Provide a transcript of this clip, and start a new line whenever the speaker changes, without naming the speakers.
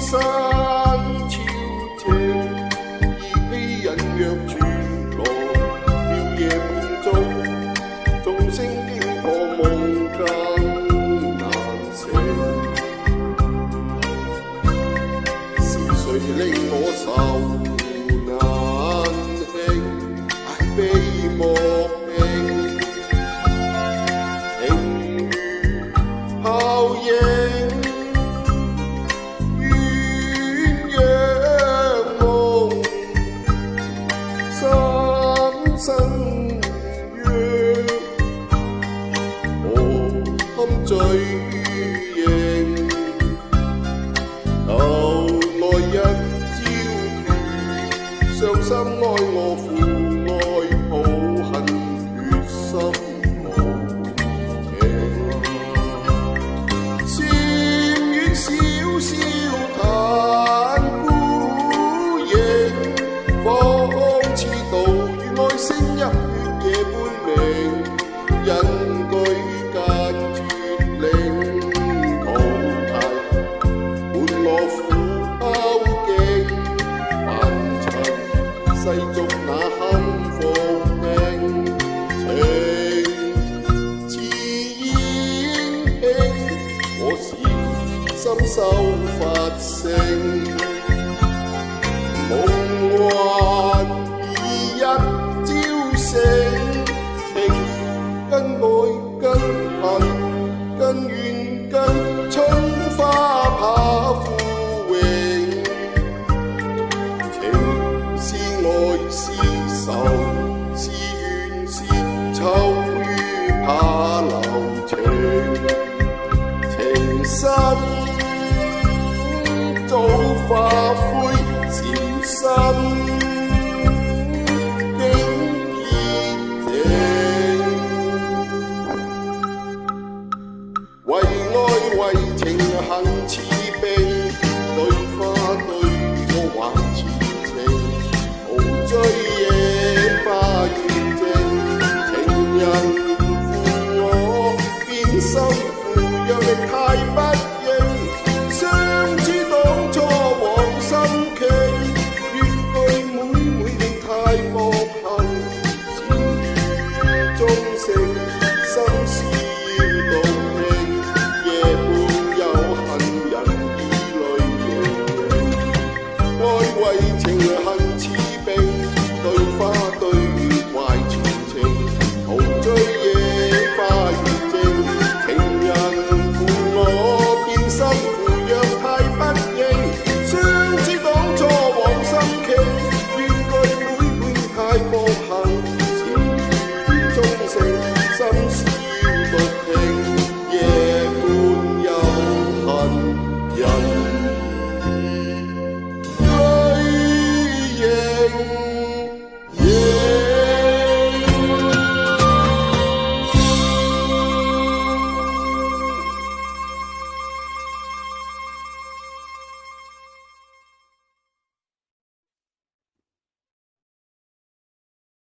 山超正，意欺人若傳來，妙夜滿足，眾星經過夢更難醒。是誰令我愁難平？悲莫平，情如泡影。生約，我堪醉認，後來日朝斷，傷心愛我負愛抱恨，決心無情。禪院小小嘆孤影，仿似道星一血夜半明，人居間絕嶺淘汰，伴我苦拋徑，凡塵世俗那堪復命，情自煙輕，我是心修法性，夢幻而一情跟愛跟恨跟怨跟春花怕枯榮，情是愛是愁是怨是愁於怕留情，情深早化灰禪心。為愛為情行似冰，對花對我還似情，無追野花願靜，情人負我變心負，讓力太不